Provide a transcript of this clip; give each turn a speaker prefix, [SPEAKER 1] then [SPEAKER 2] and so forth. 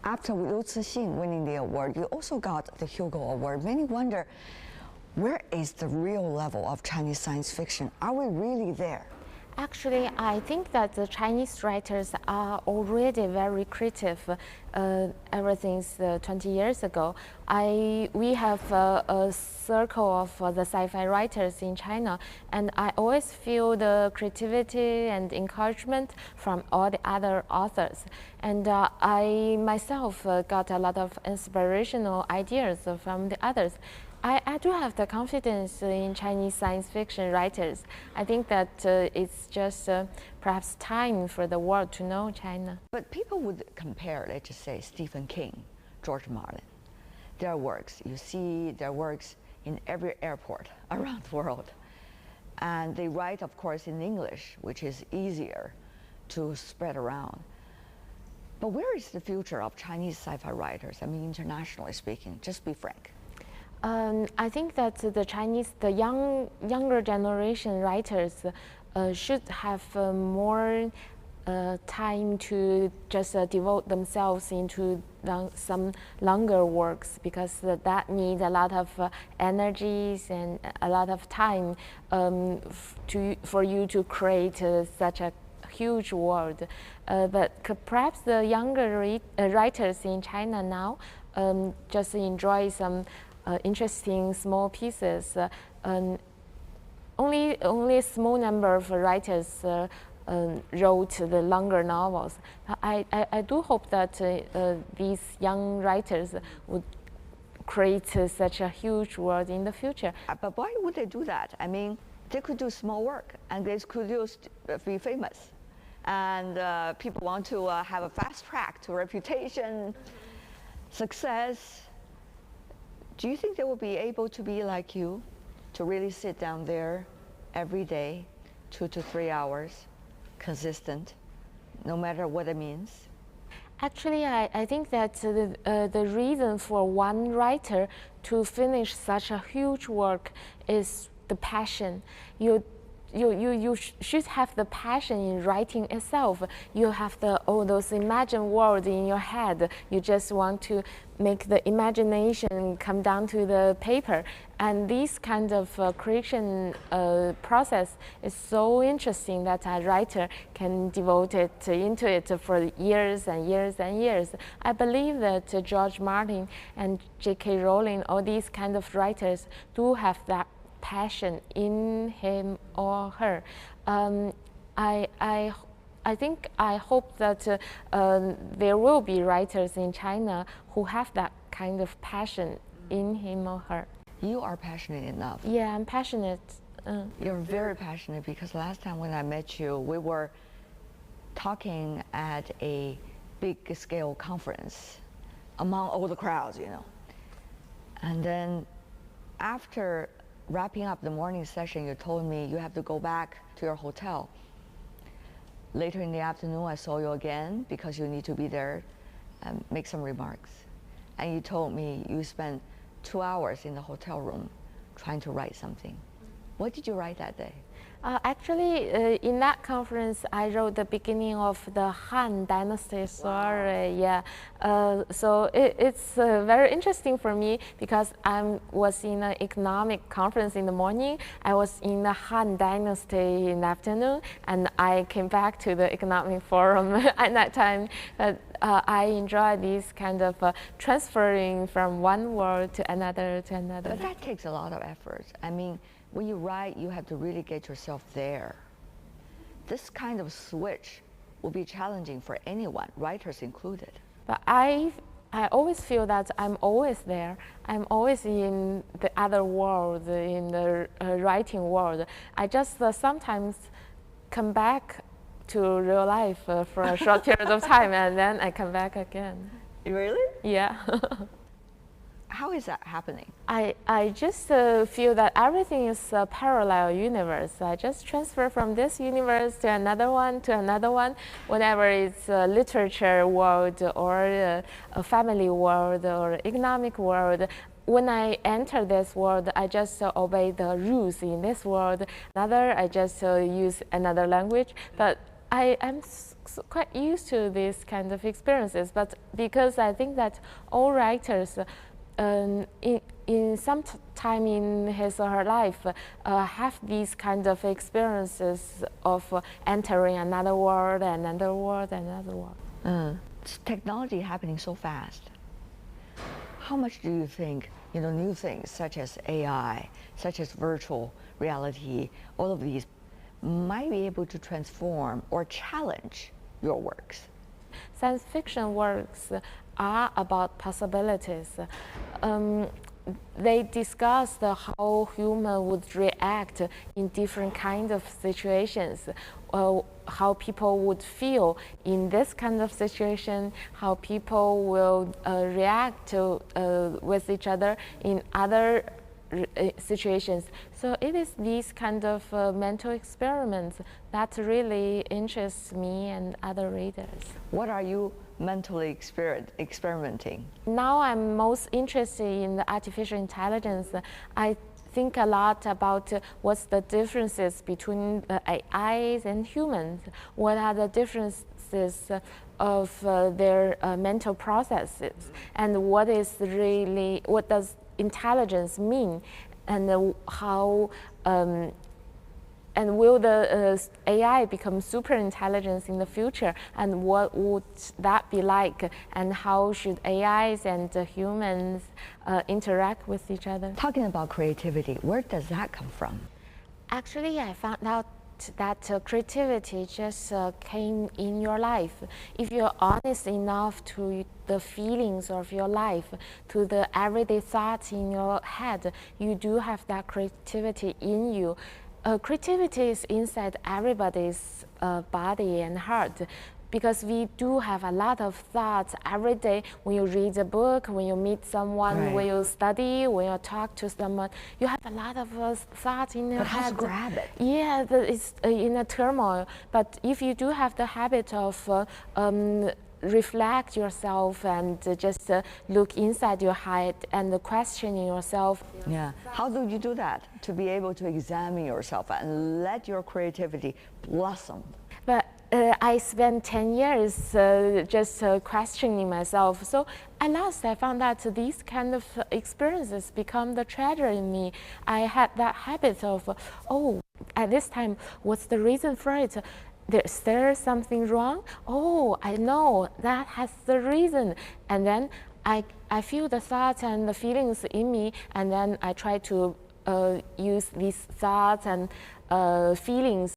[SPEAKER 1] After Liu Cixin winning the award, you also got the Hugo Award. Many wonder, where is the real level of Chinese science fiction? Are we really there?
[SPEAKER 2] Actually, I think that the Chinese writers are already very creative ever since 20 years ago. We have a circle of the sci-fi writers in China, and I always feel the creativity and encouragement from all the other authors. And I myself got a lot of inspirational ideas from the others. I do have the confidence in Chinese science fiction writers. I think that it's just perhaps time for the world to know China.
[SPEAKER 1] But people would compare, let's just say, Stephen King, George Martin. Their works, you see their works in every airport around the world. And they write, of course, in English, which is easier to spread around. But where is the future of Chinese sci-fi writers? I mean, internationally speaking, just be frank.
[SPEAKER 2] I think that the younger generation writers should have more time to just devote themselves into some longer works, because that needs a lot of energies and a lot of time for you to create such a huge world. But perhaps the younger writers in China now just enjoy some interesting small pieces. Only a small number of writers wrote the longer novels. I do hope that these young writers would create such a huge world in the future.
[SPEAKER 1] But why would they do that? I mean, they could do small work, and they could just be famous. And people want to have a fast track to reputation, success. Do you think they will be able to be like you, to really sit down there every day, 2 to 3 hours, consistent, no matter what it means?
[SPEAKER 2] Actually, I think that the reason for one writer to finish such a huge work is the passion. You should have the passion in writing itself. You have all those imagined worlds in your head. You just want to make the imagination come down to the paper. And this kind of creation process is so interesting that a writer can devote into it for years and years and years. I believe that George Martin and J.K. Rowling, all these kind of writers do have that passion in him or her. I hope that there will be writers in China who have that kind of passion in him or her.
[SPEAKER 1] You are passionate enough.
[SPEAKER 2] Yeah, I'm passionate.
[SPEAKER 1] You're very passionate, because last time when I met you, we were talking at a big scale conference among all the crowds, you know. And then after wrapping up the morning session, you told me you have to go back to your hotel. Later in the afternoon, I saw you again because you need to be there and make some remarks. And you told me you spent 2 hours in the hotel room trying to write something. What did you write that day?
[SPEAKER 2] Actually, in that conference, I wrote the beginning of the Han Dynasty story. Wow. Yeah, so it's very interesting for me, because I was in an economic conference in the morning. I was in the Han Dynasty in the afternoon, and I came back to the economic forum at that time. But I enjoy this kind of transferring from one world to another to another.
[SPEAKER 1] But that takes a lot of effort. I mean, when you write, you have to really get yourself there. This kind of switch will be challenging for anyone, writers included.
[SPEAKER 2] But I always feel that I'm always there. I'm always in the other world, in the writing world. I just sometimes come back to real life for a short period of time, and then I come back again.
[SPEAKER 1] Really?
[SPEAKER 2] Yeah.
[SPEAKER 1] How is that happening?
[SPEAKER 2] I just feel that everything is a parallel universe. I just transfer from this universe to another one, whenever it's a literature world or a family world or economic world. When I enter this world, I just obey the rules in this world. I just use another language. But I am quite used to these kind of experiences, but because I think that all writers in some time in his or her life have these kind of experiences of entering another world, another world, another world.
[SPEAKER 1] Technology happening so fast. How much do you think, new things such as AI, such as virtual reality, all of these might be able to transform or challenge your works?
[SPEAKER 2] Science fiction works are about possibilities. They discuss how human would react in different kinds of situations, how people would feel in this kind of situation, how people will react to, with each other in other situations. So it is these kind of mental experiments that really interests me and other readers.
[SPEAKER 1] What are you mentally experimenting?
[SPEAKER 2] Now I'm most interested in the artificial intelligence. I think a lot about what's the differences between the AIs and humans. What are the differences of their mental processes, and what does intelligence mean, and how and will the AI become super intelligence in the future, and what would that be like, and how should AIs and humans interact with each other?
[SPEAKER 1] Talking about creativity, where does that come from?
[SPEAKER 2] Actually, I found out that creativity just came in your life. If you're honest enough to the feelings of your life, to the everyday thoughts in your head, you do have that creativity in you. Creativity is inside everybody's body and heart, because we do have a lot of thoughts every day. When you read a book, when you meet someone,
[SPEAKER 1] right,
[SPEAKER 2] when you study, when you talk to someone, you have a lot of thoughts in your head.
[SPEAKER 1] How to grab it?
[SPEAKER 2] Yeah, it's in a turmoil. But if you do have the habit of reflect yourself and just look inside your head and questioning yourself.
[SPEAKER 1] Yeah. How do you do that to be able to examine yourself and let your creativity blossom?
[SPEAKER 2] But I spent 10 years just questioning myself. So at last I found that these kind of experiences become the treasure in me. I had that habit of, at this time, what's the reason for it? Is there something wrong? Oh, I know that has the reason. And then I feel the thoughts and the feelings in me, and then I try to use these thoughts and feelings